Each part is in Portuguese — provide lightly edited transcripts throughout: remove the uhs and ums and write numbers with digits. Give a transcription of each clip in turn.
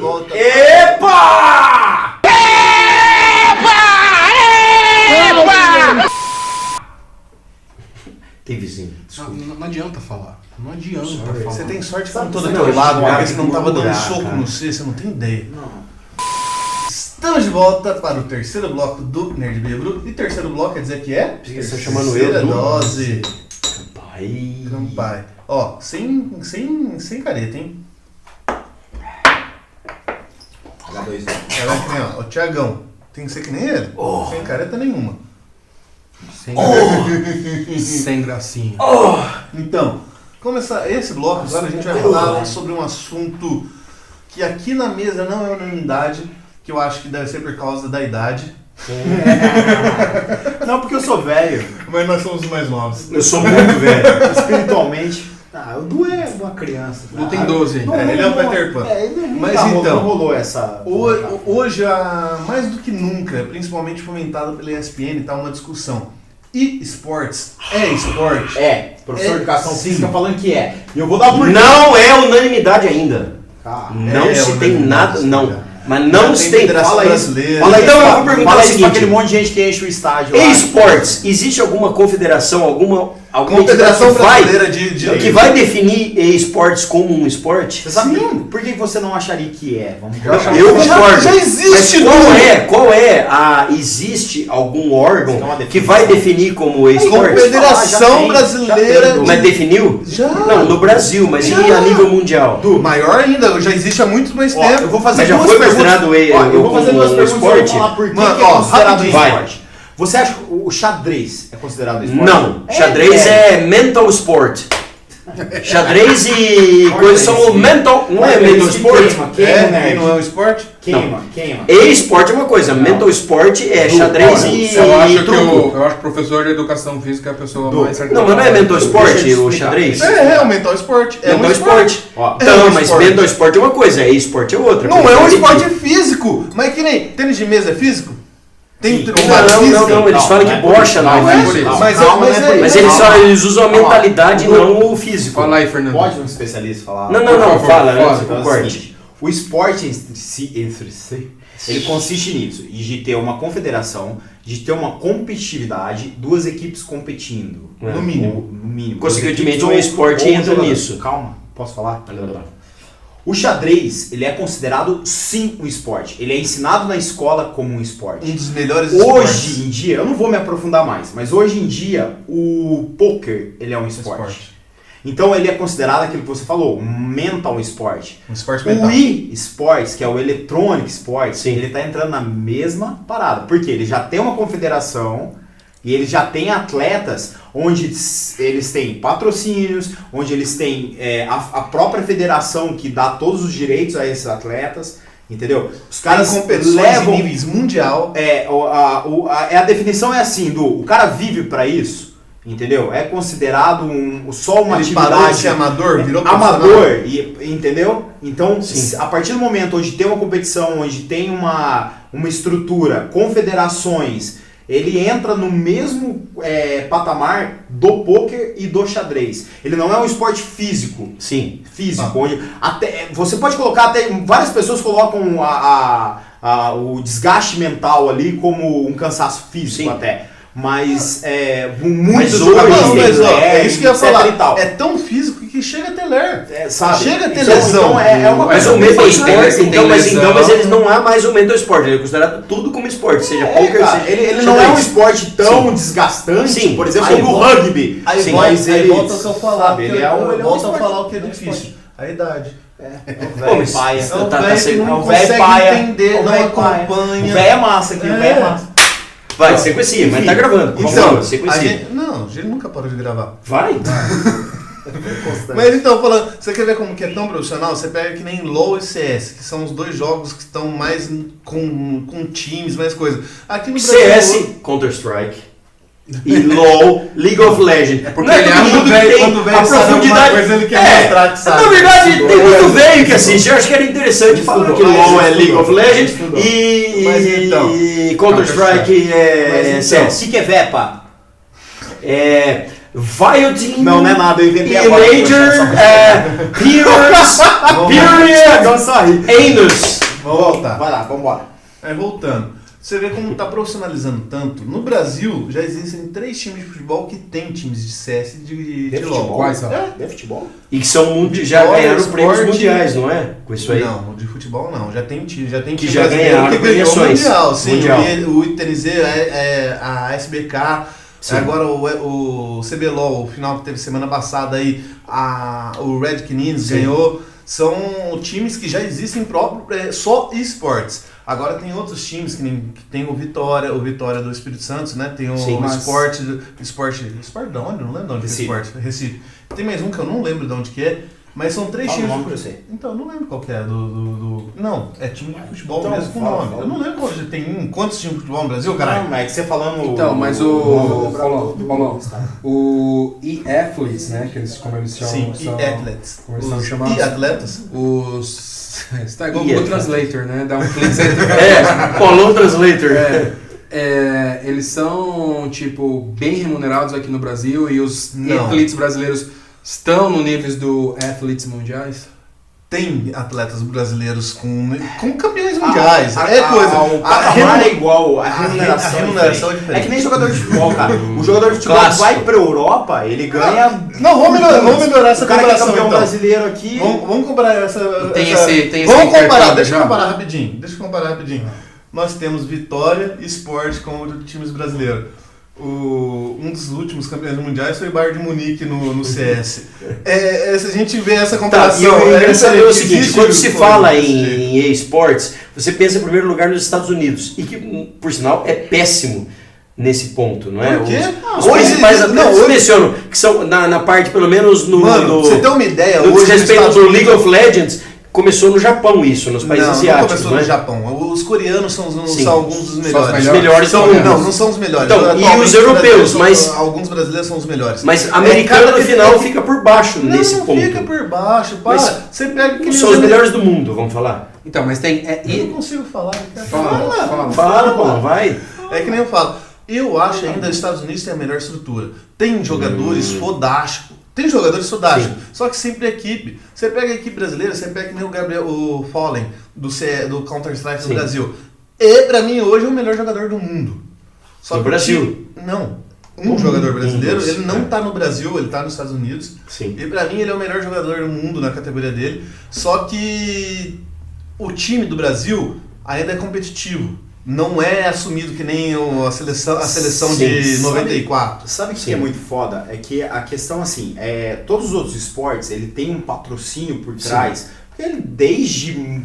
volta. Epa! Tem vizinho. Não adianta falar. Não adianta falar. Você tem sorte que eu não tô Sabe do teu lado, cara, porque você não tava dando murmurar, soco cara. no C, você não tem ideia. Não. Estamos de volta para o terceiro bloco do Nerd Bêbado. E terceiro bloco quer dizer que é? Você está chamando Terceira eu? dose. Pai. Campai. Ó, sem careta, hein? H2. Ela que nem, ó, o Thiagão. Tem que ser que nem ele. Sem careta nenhuma. Sem gracinha. Então, começar esse bloco, agora a gente vai falar sobre um assunto que aqui na mesa não é unanimidade, que eu acho que deve ser por causa da idade, Não, porque eu sou velho. mas nós somos os mais novos. Eu sou muito velho. Espiritualmente. O Du é uma criança. Du tem 12 aí. Ele é o Peter Pan. Mas Mas então, não rolou essa. Hoje, mais do que nunca, principalmente fomentada pela ESPN, está uma discussão. E esportes é esporte? É, professor de educação sim. física falando que é. E eu vou dar por Não é unanimidade ainda. Cara, Não É se tem unanimidade, nada, sim, não. cara. Mas não Já se tem tem. federação Fala isso. brasileira. Fala então, eu vou perguntar fala o isso pra seguinte. aquele monte de gente que enche o estádio lá. Esportes, existe alguma confederação, alguma Confederação entidade que vai, Brasileira de que vai definir esportes como um esporte? Você sabe Sim. por que você não acharia que é? Vamos Eu concordo. já existe, mas qual é existe algum órgão Isso é uma que vai definir como esporte? Confederação tem, Brasileira. já tem. Mas definiu? Já. Não, no Brasil, mas Já. e a nível mundial? Maior ainda, já existe há muito mais Ó, tempo. eu vou fazer Mas já duas foi perguntas. considerado Eu vou fazer como duas perguntas esporte? e vou falar por que Mano, que é ó, considerado rapidinho. esporte. Você acha que o xadrez é considerado esporte? Não, xadrez é mental sport. Xadrez e coisas são mental, não é mental sport? Quem não é um esporte? Queima. E esporte é uma coisa, mental sport é xadrez e Eu acho que truco. eu acho que o professor de educação física é a pessoa mais certa. Não, mas não é mental sport Deixa eu o explicar. xadrez? É o mental esporte. É Mental um esporte. Ó, Então, é um mas esporte. mental sport é uma coisa, e esporte é outra. Não é um Porque- esporte físico, mas que nem tênis de mesa é físico? Tem Sim. treinada física? Não, eles falam que Não, bocha não, não é é por físico. isso. Mas, Calma, mas, não é por Mas isso. eles usam a mentalidade e não o físico. Fala aí, Fernando. Pode um especialista falar? Não, Por favor, fala, fala. você Então, é o concorde. seguinte, o esporte entre si, ele consiste nisso, de ter uma confederação, de ter uma competitividade, duas equipes competindo. No mínimo. No mínimo. Consequentemente, Duas o equipes esporte ou entra jogadores. nisso. Calma, posso falar? O xadrez, ele é considerado sim um esporte. Ele é ensinado na escola como um esporte. Um dos melhores esportes. Hoje em dia, eu não vou me aprofundar mais, mas hoje em dia o poker, ele é um esporte. Então ele é considerado aquilo que você falou, um mental sport. Um esporte mental. O e-sports, que é o electronic sports, Sim. ele tá entrando na mesma parada. Porque ele já tem uma confederação e ele já tem atletas onde eles têm patrocínios, onde eles têm a própria federação que dá todos os direitos a esses atletas, entendeu? Os caras Tem competições levam... em níveis mundial. A definição é assim, o cara vive pra isso, entendeu? É considerado só uma Ele parou de atividade ser amador, virou profissional. amador, entendeu? Então, Sim. a partir do momento onde tem uma competição, onde tem uma estrutura, confederações, ele entra no mesmo patamar do pôquer e do xadrez. Ele não é um esporte físico. Sim. Onde você pode colocar até, várias pessoas colocam o desgaste mental ali como um cansaço físico. Sim. até. Mas muitos hoje- jogadores Não, têm mas ó, ler, é isso que eu ia etc. falar. e tal. É tão físico que chega a ter ler. Sabe? Chega a ter Então, lesão. é uma Mas coisa o mental tem sport, lesão. mas eles não há mais o mental sport, ele é considerado tudo como esporte, seja poker, Cara, seja ele não é um xadrez. esporte tão Sim. desgastante, Sim. por exemplo, Aí como o volta- rugby. Aí, Sim, volta, mas aí ele, volta ao que eu falar. sabe, ele é um volta esporte. a falar o que é É um difícil. esporte. A idade. Pô, mas paia. É um tá velho que sendo- não o velho consegue paia, entender, o não velho paia. acompanha. O velho é massa aqui, o velho é massa. Vai, sequencia, mas tá gravando. Por favor, Então, sequencia. não, a gente nunca parou de gravar. Vai? Mas então, falando, você quer ver como que é tão profissional? Você pega que nem LoL e CS, que são os dois jogos que estão mais com times, mais coisa. Aqui no CS, Counter-Strike. E LoL, League of Legends. porque Não é ele todo acha mundo que que tem quando vem a sabe alguma profundidade. coisa, ele quer mostrar que sabe. Na verdade, tem Estudou. muito velho que assiste. Eu acho que era interessante falar que Estudou. LoL é Estudou. League of Legends Estudou. e Mas então, Counter-Strike Mas é então, CS. O que é VEPA? Viodin, Não é nada, eu inventei agora. Major, Period, Não só rir. Anus. Vamos voltar. Vai lá, vambora. Aí voltando. Você vê como tá profissionalizando tanto. No Brasil, já existem 3 times de futebol que tem times de CS e de LoL. futebol? Quais são? De futebol? E que são já Vitória, ganharam prêmios esporte. mundiais, não é? Com isso aí. Não, de futebol não. Já tem time Que time já brasileiro ganharam que ganhou o premiações. Mundial. Sim, Mundial. o ITNZ, a SBK, Sim. agora o CBLOL, o final que teve semana passada aí, o Red Canids Sim. ganhou. São times que já existem próprio, só esportes. Agora tem outros times que tem o Vitória do Espírito Santo, né? Tem o Sim, mas- Esporte de onde? Não lembro de onde é Recife. Esporte. Recife. Tem mais um que eu não lembro de onde que é, mas são 3 Fala o times. nome pra você. Então, eu não lembro qual que é Não, é time de futebol Então, mesmo com fala, nome. fala. Eu não lembro qual tem quantos times de futebol no Brasil, Não, caralho. mas é que você falando... Então, mas o e-athletes, né, que eles, como eles chamam, Sim, são, e athletes. como eles são Os chamados? e atletas. Os... Você tá igual o E Google Translator, né? Dá um clique aí. Colon Translator. Eles são, tipo, bem remunerados aqui no Brasil e os Não. atletas brasileiros estão no níveis do athletes mundiais? Tem atletas brasileiros com campeões mundiais. O patamar é igual, a remuneração, remuneração é é diferente. que nem jogador de futebol, cara. O jogador de futebol Clássico. vai pra Europa, ele ganha... Não, vamos melhorar essa O cara que é comparação campeão então. brasileiro aqui... Vamos comparar essa... Tem essa- esse Vamos comparar, intercâmbio deixa eu já? comparar rapidinho. Nós temos Vitória e Sport como times brasileiros. Um dos últimos campeões mundiais foi o Bayern de Munique no CS. Se a gente vê essa Tá, comparação... e o engraçado é o existe seguinte, quando se isso, fala existe. em esportes, você pensa em primeiro lugar nos Estados Unidos, e que, por sinal, é péssimo nesse ponto, não é? Por quê? Os Hoje- principais atletas não, hoje- mencionam, que são na parte, pelo menos no... Mano, no pra você ter uma ideia, no hoje nos respeito Estados do Unidos- League of Legends, começou no Japão isso, nos países não asiáticos, começou não é? no Japão. Os coreanos são Sim. alguns dos melhores. Os melhores São, são- não são os melhores. Então, e Atualmente, os europeus, brasileiros mas- são- alguns brasileiros são os melhores. Mas americano, cada no final, fica por baixo nesse não ponto. fica por baixo, para. Mas Você pega aqueles São os melhores do mundo, vamos falar. Então, mas tem... Eu não consigo falar. Cara. Fala. Fala, pô, vai. É que nem eu falo. Eu acho ainda que os Estados Unidos tem a melhor estrutura. Tem jogadores fodásticos. Tem jogadores fodásticos. Só que sempre é equipe. Você pega a equipe brasileira, você pega que nem o Fallen do Counter-Strike do Sim. Brasil. E pra mim hoje é o melhor jogador do mundo. Só Do que o Brasil? time- Não. Jogador brasileiro, dos, ele não é. tá no Brasil, ele tá nos Estados Unidos. Sim. E pra mim ele é o melhor jogador do mundo na categoria dele. Só que o time do Brasil ainda é competitivo. Não é assumido que nem a seleção Sim. de 94. Sabe o que Sim. é muito foda? É que a questão assim, todos os outros esportes, ele tem um patrocínio por trás. Porque ele desde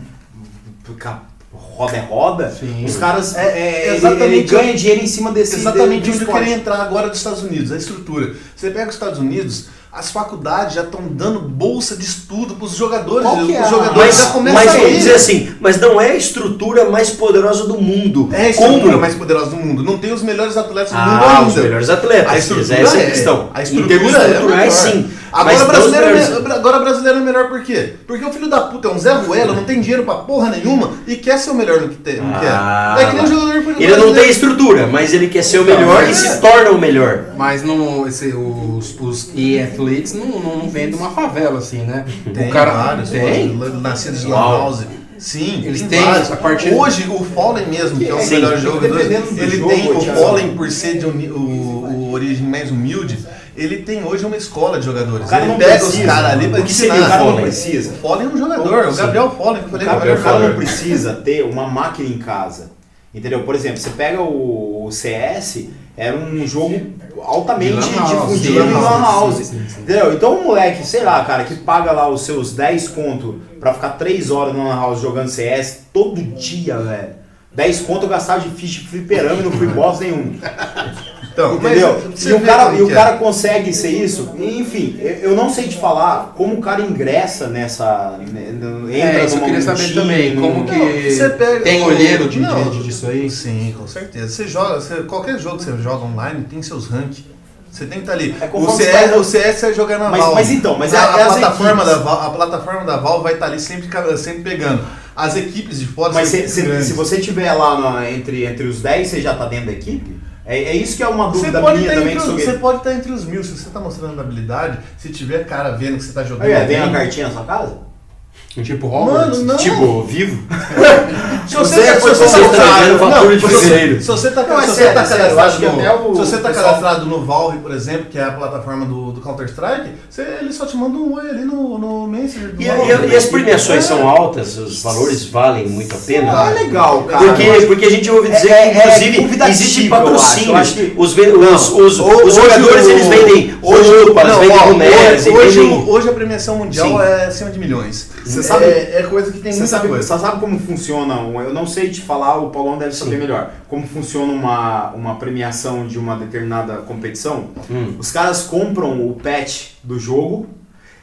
roda é roda, Sim. os caras exatamente. ele ganha dinheiro em cima desse Exatamente do onde eu esporte. queria entrar agora dos Estados Unidos, a estrutura. Você pega os Estados Unidos, as faculdades já estão dando bolsa de estudo para os jogadores. Qual que é Os a- jogadores já Mas começam a vamos ir. dizer assim, mas não é a estrutura mais poderosa do mundo. É a estrutura Como? mais poderosa do mundo. Não tem os melhores atletas do mundo Ah, ainda. os melhores atletas. A estrutura essa é a é. questão. A Em estrutura termos é estruturais, melhor. sim. Agora Mas brasileiro, não os melhores. agora brasileiro é melhor por quê? Porque o filho da puta é um Zé Ruela, não tem dinheiro pra porra nenhuma e quer ser o melhor no que tem. Não Ah, quer. É que nem o jogador Ele brasileiro. não tem estrutura, mas ele quer ser o Então, melhor mas- e se torna o melhor. Mas os e-athletes não vêm de uma favela, assim, né? Tem o cara vários, tem. nascidos de lan Uau. house. Sim, Eles tem têm vários. a partir- Hoje o Fallen mesmo, que é o Sim, melhor fica jogador, dependendo do ele jogo, tem o Thiago. Fallen por ser de o origem mais humilde, ele tem hoje uma escola de jogadores. O cara Ele não pega precisa. os caras ali pra O que seria ensinar. o O cara não Fallen? precisa. O Fallen é um jogador, o Gabriel Fallen, que eu falei O que cara, é o cara não jogador. precisa ter uma máquina em casa. Entendeu? Por exemplo, você pega o CS, era um jogo altamente De lan house, difundido sim, em lan house. sim, sim, sim. Entendeu? Então um moleque, sei lá, cara, que paga lá os seus 10 conto pra ficar 3 horas no lan house jogando CS todo dia, velho. 10 conto eu gastava de ficha de fliperama e não fui boss nenhum. Então, Entendeu? mas você E o vê cara, como e o que é. cara consegue ser isso. Enfim, eu não sei te falar como o cara ingressa nessa. Entra Isso eu queria num saber time, também, num- como que Você pega tem o- olheiro Não, disso aí? Sim, com certeza. Você joga, qualquer jogo que você joga online tem seus ranks. Você tem que estar ali. É O conforme CS, você vai- o CS é jogar na Mas- Valve. mas então, mas a, é as plataforma equipes. a plataforma da Valve vai estar ali sempre pegando. As equipes de fora Mas são equipes grandes. se você tiver lá entre os 10, você já tá dentro da equipe? É isso que é uma Você dúvida pode, minha estar também. entre, Que você pode estar entre os 1000, se você tá mostrando habilidade, se tiver cara vendo que você tá jogando. vem bem. uma cartinha na sua casa? Tipo Hogwarts. Mano, não. Tipo, vivo? Se você você tá vendo fatura de fevereiro. Se você tá Não, é se você sério, tá é sério, eu cadastrado acho que até no, o se você tá pessoal- cadastrado no Valve, por exemplo, que é a plataforma do Counter-Strike, ele só te manda um oi ali no Messenger do Valve. E as premiações são altas? Os valores valem muito a pena? Ah, legal, cara. Porque a gente ouve dizer que, inclusive, convidativo, existe eu acho. patrocínios. Eu acho que- Os Hoje jogadores, eles vendem roupas, não, vendem ó, bonecas, hoje a premiação mundial Sim. é acima de milhões. Você sabe- É coisa que tem Você muita sabe, coisa. você sabe como funciona, eu não sei te falar, o Paulão deve saber melhor, como funciona uma premiação de uma determinada competição. Os caras compram o patch do jogo,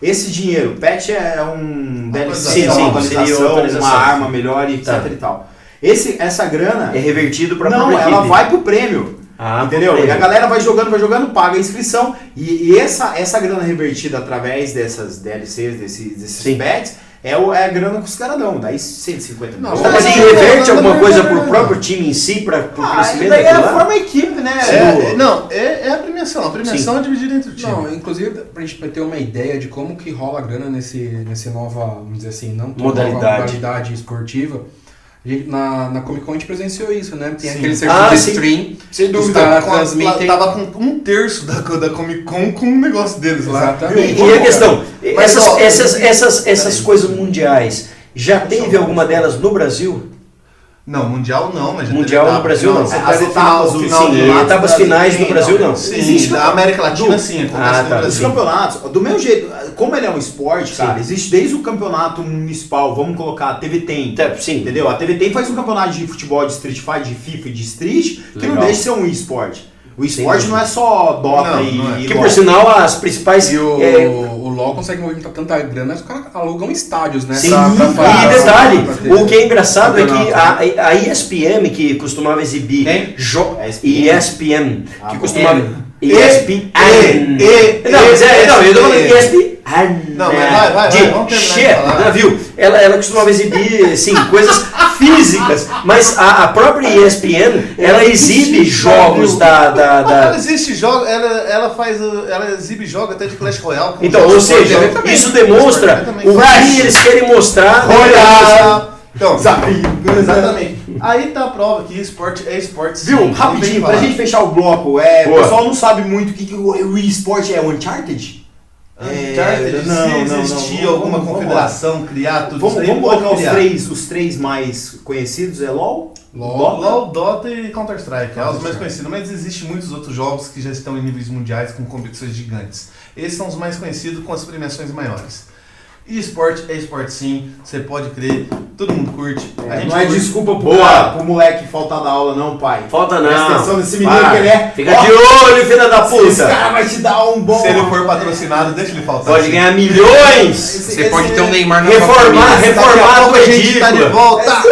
esse dinheiro, patch é um DLC, Sim, é uma seria atualização, atualização. uma arma melhor e etc Tá. e tal. Essa grana, É revertido para a não, própria ela equipe. vai pro prêmio. Ah, Entendeu? pro E a prêmio. galera vai jogando, paga a inscrição. E essa grana revertida através dessas DLCs, desses Sim. pets, é a grana que os caras dão. Daí 150 Não, milhões. Mas e reverte alguma coisa pro próprio time em si, para o Ah, crescimento daí daquilo lá? forma a equipe, né? É a premiação. A premiação é dividida entre o time. Não, inclusive, pra gente ter uma ideia de como que rola a grana nesse nova, vamos dizer assim, não tão nova modalidade esportiva, a gente, na Comic Con a gente presenciou isso, né? Tem Sim. aquele serviço de sim. stream, Sem os dúvida. caras transmitem... Tava com 1/3 da Comic Con com um negócio deles lá. Exatamente. E a questão, Mas, ó, essas coisas mundiais, já teve alguma delas no Brasil? Não, mundial não, mas já Mundial teve no Brasil não. Você As pega o etapas, o final sim, do lado, etapas Brasil finais tem, no Brasil não. Sim, Existe da América Latina sim, acontece Ah, no tá. Os Brasil. campeonatos, do meu jeito, como ele é um esporte, cara, existe desde o campeonato municipal, vamos colocar a TV Tem. Sim. Entendeu? A TV Tem faz um campeonato de futebol, de Street Fighter, de FIFA e de Street, que Legal. não deixa de ser um esporte. O esporte Sim. não é só Dota Não, e, não é. e Que LoL. por sinal as principais... E o, é, o LoL consegue movimentar tanta grana, os caras alugam estádios, né? Sim, pra e detalhe, pra ter o que é engraçado é que campeonato. a ESPN, que costumava exibir... Quem? ESPN, Ah, que bom. costumava... E- ESPN. e- Não, mas não, eu tô falando e- ESPN. Não, mas vai, de vamos terminar de shit, falar. né, viu? Ela costumava exibir, sim, coisas físicas, mas a própria ESPN, ela exibe jogos Ela existe jogo, ela exibe jogo até de Clash Royale. com Então, jogos ou de seja, esporte também. isso demonstra Esporte também. o que eles querem mostrar. Então, exatamente. Aí tá a prova que esporte é esporte. sim. Viu? Não tem Rapidinho, que pra falar. gente fechar o bloco, o Boa. pessoal não sabe muito o que o eSport é. O Uncharted? Uncharted, se existir alguma confederação, criar tudo Vamos, isso aí, vamos pode colocar criar. os três mais conhecidos, é LoL? LoL, Dota e Counter-Strike, é os mais conhecidos, mas existem muitos outros jogos que já estão em níveis mundiais com competições gigantes. Esses são os mais conhecidos com as premiações maiores. E esporte é esporte sim, você pode crer, todo mundo curte. A gente Não é curte. desculpa Boa. pro moleque faltar da aula não, pai. Falta não. Presta atenção nesse menino Para. que ele é. Fica Ó, de olho, filha da esse puta. cara vai te dar um bom... Se ele for patrocinado, deixa ele faltar. Pode sim. ganhar milhões. Você pode ter um Neymar na Reformar, sua família. Daqui a reformar pouco a a gente tá de ridícula. volta.